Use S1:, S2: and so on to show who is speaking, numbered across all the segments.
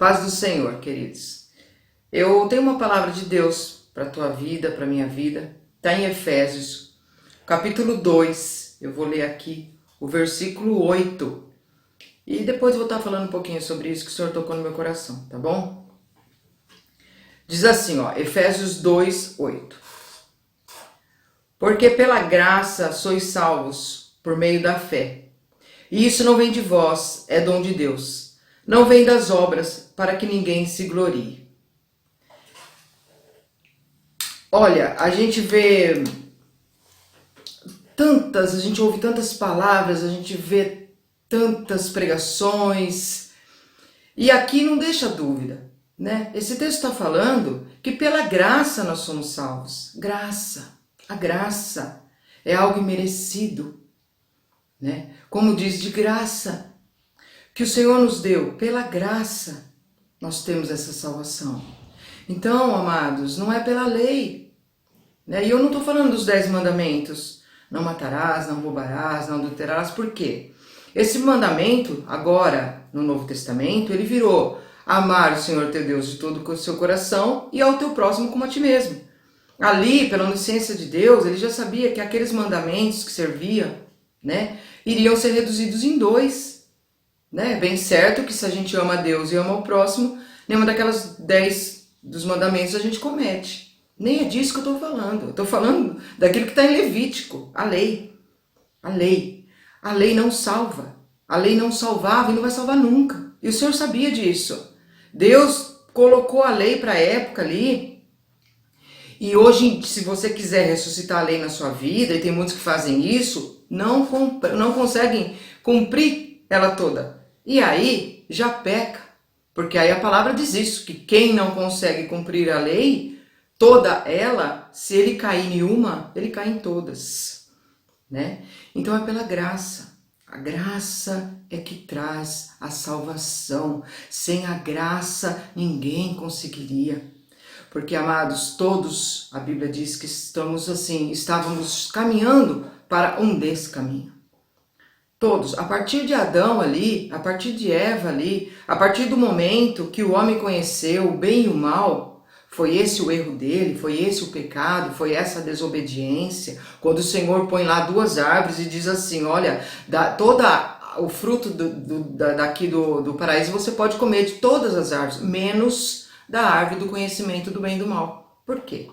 S1: Paz do Senhor, queridos. Eu tenho uma palavra de Deus para a tua vida, para a minha vida. Está em Efésios, capítulo 2. Eu vou ler aqui o versículo 8. E depois vou estar falando um pouquinho sobre isso que o Senhor tocou no meu coração, tá bom? Diz assim, ó, Efésios 2, 8. Porque pela graça sois salvos por meio da fé. E isso não vem de vós, é dom de Deus. Não vem das obras, para que ninguém se glorie. Olha, a gente ouve tantas palavras, a gente vê tantas pregações, e aqui não deixa dúvida, né? Esse texto está falando que pela graça nós somos salvos. Graça, a graça é algo imerecido, né? Como diz, de graça, que o Senhor nos deu, pela graça nós temos essa salvação. Então, amados, não é pela lei, né? E eu não estou falando dos 10 mandamentos, não matarás, não roubarás, não adulterarás, por quê? Esse mandamento, agora, no Novo Testamento, ele virou amar o Senhor teu Deus de todo o seu coração e ao teu próximo como a ti mesmo. Ali, pela onisciência de Deus, ele já sabia que aqueles mandamentos que serviam, né, iriam ser reduzidos em 2. Né? Bem certo que se a gente ama a Deus e ama o próximo, nenhuma daquelas 10 dos mandamentos a gente comete. Nem é disso que eu estou falando. Eu estou falando daquilo que está em Levítico, a lei. A lei. A lei não salva. A lei não salvava e não vai salvar nunca. E o Senhor sabia disso. Deus colocou a lei para a época ali. E hoje, se você quiser ressuscitar a lei na sua vida, e tem muitos que fazem isso, não conseguem cumprir ela toda. E aí já peca, porque aí a palavra diz isso, que quem não consegue cumprir a lei, toda ela, se ele cair em uma, ele cai em todas, né? Então é pela graça. A graça é que traz a salvação. Sem a graça ninguém conseguiria. Porque, amados, todos, a Bíblia diz que estávamos caminhando para um descaminho. Todos, a partir de Adão ali, a partir de Eva ali, a partir do momento que o homem conheceu o bem e o mal, foi esse o erro dele, foi esse o pecado, foi essa a desobediência. Quando o Senhor põe lá 2 árvores e diz assim, olha, o fruto daqui do paraíso você pode comer de todas as árvores, menos da árvore do conhecimento do bem e do mal. Por quê?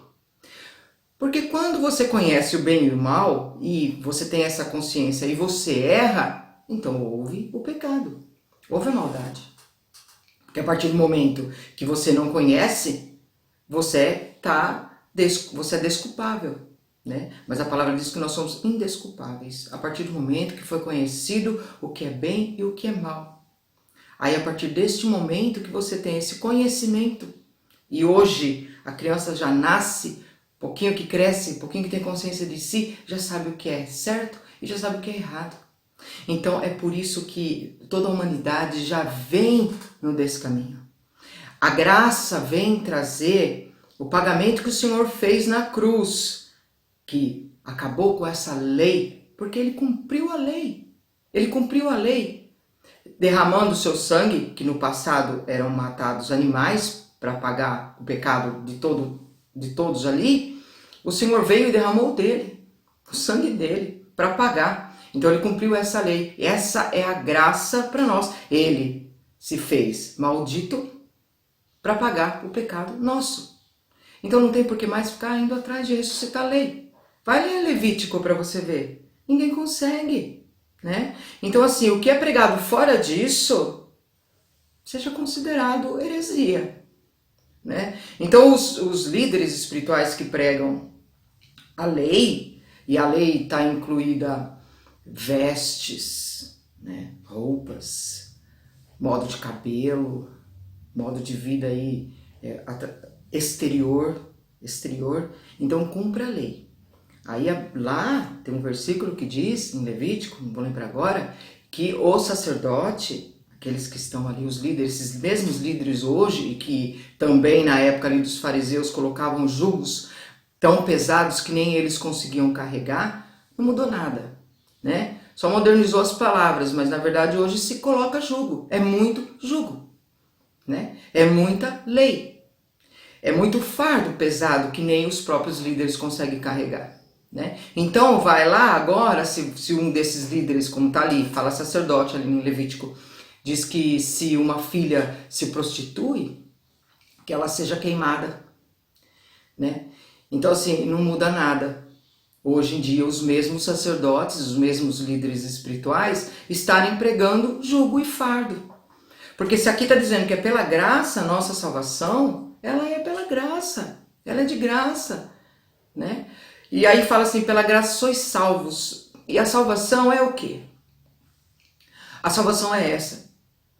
S1: Porque quando você conhece o bem e o mal, e você tem essa consciência e você erra, então houve o pecado, houve a maldade. Porque a partir do momento que você não conhece, você é desculpável, né? Mas a palavra diz que nós somos indesculpáveis, a partir do momento que foi conhecido o que é bem e o que é mal. Aí a partir deste momento que você tem esse conhecimento, e hoje a criança já nasce, pouquinho que cresce, pouquinho que tem consciência de si, já sabe o que é certo e já sabe o que é errado. Então é por isso que toda a humanidade já vem no descaminho. A graça vem trazer o pagamento que o Senhor fez na cruz, que acabou com essa lei, porque ele cumpriu a lei. Ele cumpriu a lei, derramando o seu sangue, que no passado eram matados animais para pagar o pecado de todos ali. O Senhor veio e derramou o sangue dele, para pagar. Então ele cumpriu essa lei. Essa é a graça para nós. Ele se fez maldito para pagar o pecado nosso. Então não tem por que mais ficar indo atrás de ressuscitar a lei. Vai ler Levítico para você ver. Ninguém consegue, né? Então assim, o que é pregado fora disso, seja considerado heresia. Né? Então os líderes espirituais que pregam a lei, e a lei está incluída vestes, né? Roupas, modo de cabelo, modo de vida aí, exterior, então cumpra a lei. Aí lá tem um versículo que diz, em Levítico, não vou lembrar agora, que o sacerdote, aqueles que estão ali, os líderes, esses mesmos líderes hoje, e que também na época ali dos fariseus colocavam jugos tão pesados que nem eles conseguiam carregar, não mudou nada, né? Só modernizou as palavras, mas na verdade hoje se coloca jugo, é muito jugo. né? É muita lei. É muito fardo pesado que nem os próprios líderes conseguem carregar, né? Então vai lá agora, se um desses líderes, como tá ali, fala sacerdote ali em Levítico, diz que se uma filha se prostitui, que ela seja queimada, né? Então assim, não muda nada. Hoje em dia os mesmos sacerdotes, os mesmos líderes espirituais estarem pregando jugo e fardo. Porque se aqui está dizendo que é pela graça a nossa salvação, ela é pela graça, ela é de graça, né? E aí fala assim, pela graça sois salvos. E a salvação é o quê? A salvação é essa,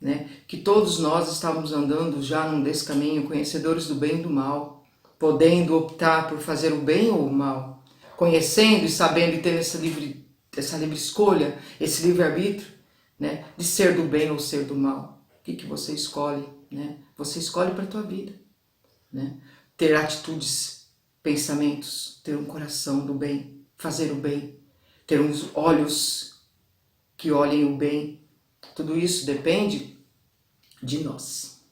S1: né? Que todos nós estávamos andando já num desse caminho, conhecedores do bem e do mal, podendo optar por fazer o bem ou o mal, conhecendo e sabendo e tendo essa livre escolha, esse livre-arbítrio, né? De ser do bem ou ser do mal. O que você escolhe, né? Você escolhe para a tua vida, né? Ter atitudes, pensamentos, ter um coração do bem, fazer o bem, ter uns olhos que olhem o bem. Tudo isso depende de nós.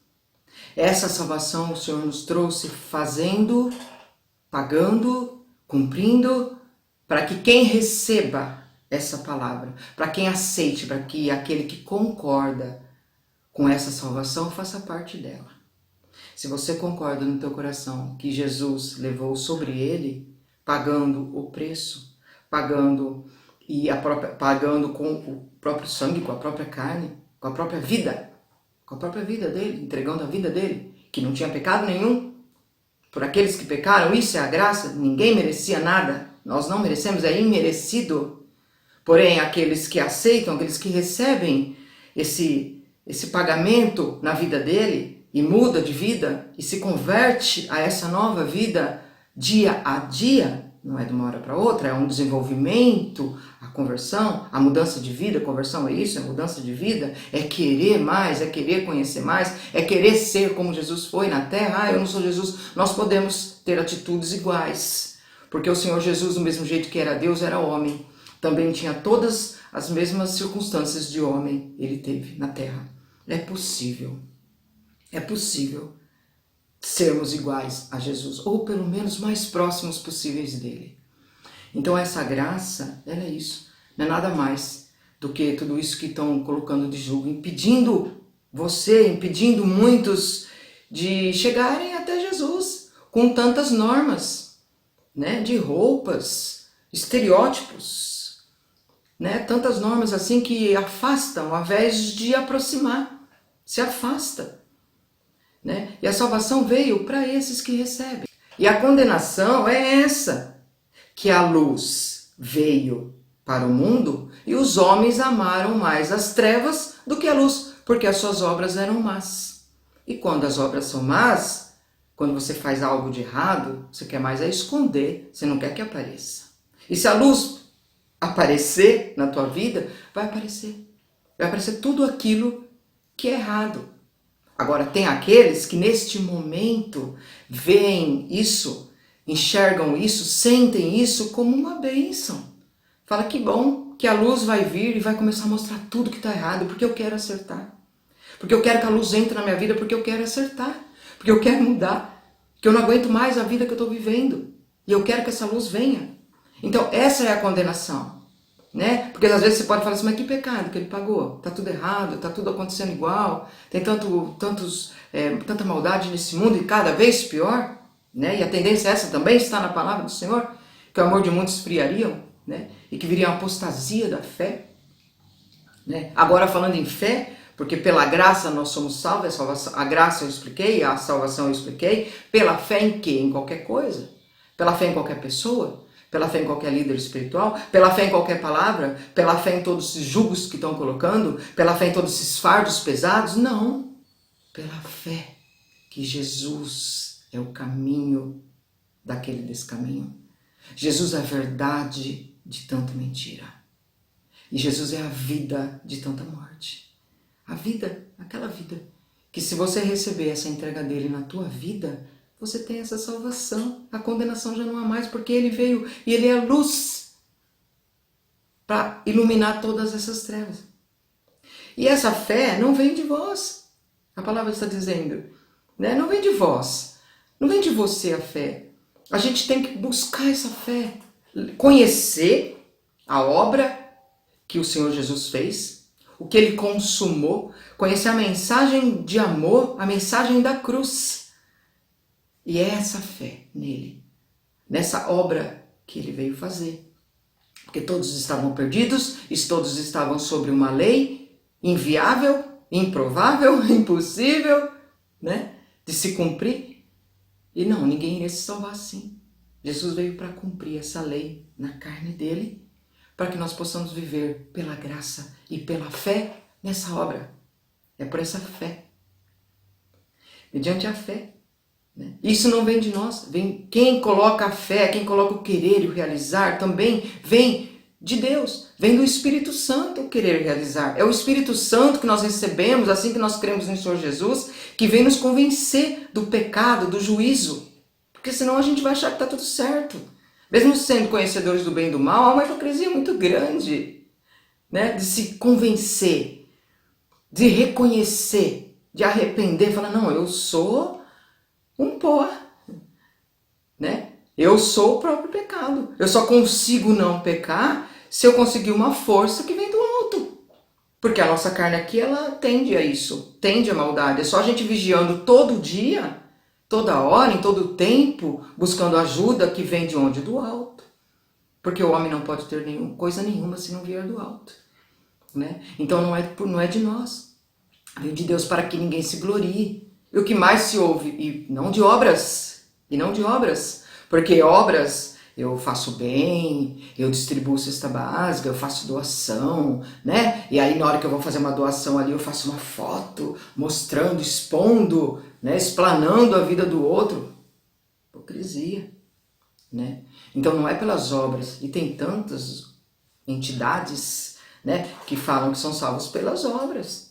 S1: Essa salvação o Senhor nos trouxe fazendo, pagando, cumprindo, para que quem receba essa palavra, para quem aceite, para que aquele que concorda com essa salvação faça parte dela. Se você concorda no teu coração que Jesus levou sobre ele, pagando o preço, pagando com o próprio sangue, com a própria carne, com a própria vida dele, entregando a vida dele, que não tinha pecado nenhum, por aqueles que pecaram, isso é a graça, ninguém merecia nada, nós não merecemos, é imerecido. Porém, aqueles que aceitam, aqueles que recebem esse pagamento na vida dele e muda de vida e se converte a essa nova vida dia a dia, não é de uma hora para outra, é um desenvolvimento, a conversão, a mudança de vida, a conversão é isso, é mudança de vida, é querer mais, é querer conhecer mais, é querer ser como Jesus foi na terra. Eu não sou Jesus, nós podemos ter atitudes iguais, porque o Senhor Jesus, do mesmo jeito que era Deus, era homem, também tinha todas as mesmas circunstâncias de homem, ele teve na terra. É possível sermos iguais a Jesus, ou pelo menos mais próximos possíveis dele. Então essa graça, ela é isso, não é nada mais do que tudo isso que estão colocando de julgo, impedindo muitos de chegarem até Jesus, com tantas normas, né, de roupas, estereótipos, né, tantas normas assim que afastam, ao invés de aproximar, se afasta. Né? E a salvação veio para esses que recebem. E a condenação é essa, que a luz veio para o mundo e os homens amaram mais as trevas do que a luz, porque as suas obras eram más. E quando as obras são más, quando você faz algo de errado, você quer mais é esconder, você não quer que apareça. E se a luz aparecer na tua vida, vai aparecer tudo aquilo que é errado. Agora, tem aqueles que neste momento veem isso, enxergam isso, sentem isso como uma bênção. Fala que bom que a luz vai vir e vai começar a mostrar tudo que está errado, porque eu quero acertar. Porque eu quero que a luz entre na minha vida, porque eu quero acertar. Porque eu quero mudar. Porque eu não aguento mais a vida que eu estou vivendo. E eu quero que essa luz venha. Então, essa é a condenação. Né? Porque às vezes você pode falar assim, mas que pecado que ele pagou? Tá tudo errado, tá tudo acontecendo igual, tem tanta maldade nesse mundo e cada vez pior, né? E a tendência é essa também está na palavra do Senhor, que o amor de muitos esfriariam, né? E que viria uma apostasia da fé, né? Agora falando em fé, porque pela graça nós somos salvos, a graça eu expliquei, a salvação eu expliquei, pela fé em quê? Em qualquer coisa, pela fé em qualquer pessoa, pela fé em qualquer líder espiritual, pela fé em qualquer palavra, pela fé em todos esses julgos que estão colocando, pela fé em todos esses fardos pesados? Não, pela fé que Jesus é o caminho daquele descaminho. Jesus é a verdade de tanta mentira. E Jesus é a vida de tanta morte. A vida, aquela vida, que se você receber essa entrega dele na tua vida, você tem essa salvação, a condenação já não há mais, porque ele veio e ele é a luz para iluminar todas essas trevas. E essa fé não vem de vós, A palavra está dizendo, né? Não vem de vós, não vem de você a fé. A gente tem que buscar essa fé, conhecer a obra que o Senhor Jesus fez, o que Ele consumou, conhecer a mensagem de amor, a mensagem da cruz. E é essa fé nele, nessa obra que Ele veio fazer. Porque todos estavam perdidos, e todos estavam sobre uma lei inviável, improvável, impossível, né, de se cumprir. E não, ninguém iria se salvar assim. Jesus veio para cumprir essa lei na carne dele, para que nós possamos viver pela graça e pela fé nessa obra. É por essa fé. Mediante a fé. Né? Isso não vem de nós. Vem quem coloca a fé, quem coloca o querer e o realizar, também vem de Deus. Vem do Espírito Santo o querer e realizar. É o Espírito Santo que nós recebemos, assim que nós cremos no Senhor Jesus, que vem nos convencer do pecado, do juízo. Porque senão a gente vai achar que está tudo certo. Mesmo sendo conhecedores do bem e do mal, há uma hipocrisia muito grande, né? De se convencer, de reconhecer, de arrepender, falar, não, eu sou um pó, né? Eu sou o próprio pecado. Eu só consigo não pecar se eu conseguir uma força que vem do alto. Porque a nossa carne aqui, ela tende a isso, tende a maldade. É só a gente vigiando todo dia, toda hora, em todo tempo, buscando ajuda que vem de onde? Do alto. Porque o homem não pode ter coisa nenhuma se não vier do alto. Né? Então não é de nós. Vem de Deus para que ninguém se glorie. E o que mais se ouve? E não de obras. Porque obras, eu faço bem, eu distribuo cesta básica, eu faço doação, né? E aí na hora que eu vou fazer uma doação ali, eu faço uma foto, mostrando, expondo, né? Explanando a vida do outro. Hipocrisia, né? Então não é pelas obras. E tem tantas entidades, né, que falam que são salvos pelas obras.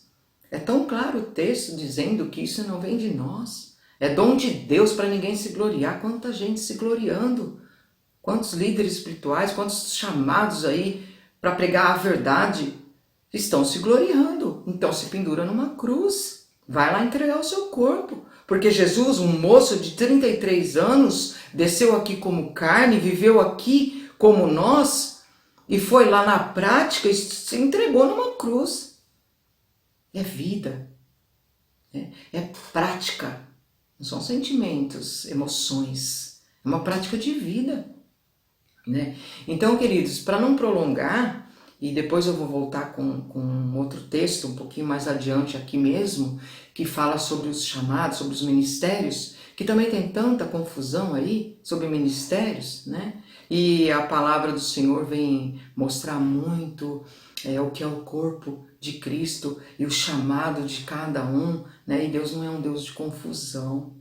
S1: É tão claro o texto dizendo que isso não vem de nós. É dom de Deus para ninguém se gloriar. Quanta gente se gloriando. Quantos líderes espirituais, quantos chamados aí para pregar a verdade estão se gloriando. Então se pendura numa cruz. Vai lá entregar o seu corpo. Porque Jesus, um moço de 33 anos, desceu aqui como carne, viveu aqui como nós, e foi lá na prática e se entregou numa cruz. É vida. É prática. Não são sentimentos, emoções. É uma prática de vida. Né? Então, queridos, para não prolongar, e depois eu vou voltar com outro texto um pouquinho mais adiante aqui mesmo, que fala sobre os chamados, sobre os ministérios, que também tem tanta confusão aí sobre ministérios, né? E a palavra do Senhor vem mostrar muito o que é o corpo de Cristo e o chamado de cada um, né? E Deus não é um Deus de confusão.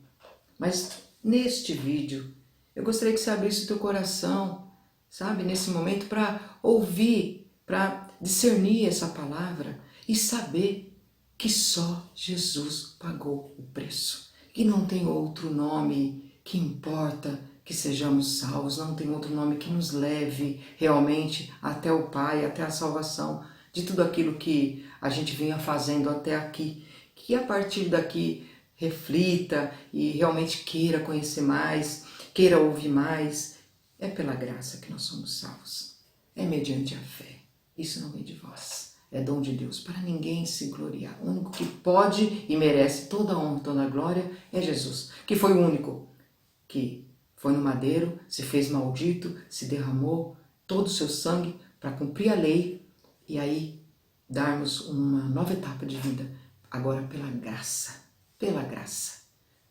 S1: Mas neste vídeo, eu gostaria que você abrisse o teu coração, sabe, nesse momento, para ouvir, para discernir essa palavra e saber que só Jesus pagou o preço. Que não tem outro nome que importa que sejamos salvos, não tem outro nome que nos leve realmente até o Pai, até a salvação de tudo aquilo que a gente vinha fazendo até aqui. Que a partir daqui reflita e realmente queira conhecer mais, queira ouvir mais. É pela graça que nós somos salvos. É mediante a fé. Isso não vem de vós. É dom de Deus, para ninguém se gloriar. O único que pode e merece toda a honra, toda a glória é Jesus, que foi o único que foi no madeiro, se fez maldito, se derramou todo o seu sangue para cumprir a lei e aí darmos uma nova etapa de vida, agora pela graça, pela graça.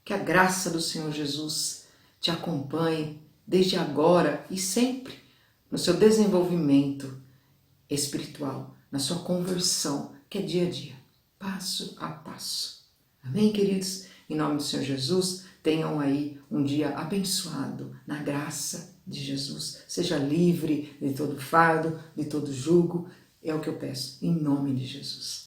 S1: Que a graça do Senhor Jesus te acompanhe desde agora e sempre no seu desenvolvimento espiritual, na sua conversão, que é dia a dia, passo a passo. Amém, queridos? Em nome do Senhor Jesus, tenham aí um dia abençoado na graça de Jesus. Seja livre de todo fardo, de todo jugo, é o que eu peço, em nome de Jesus.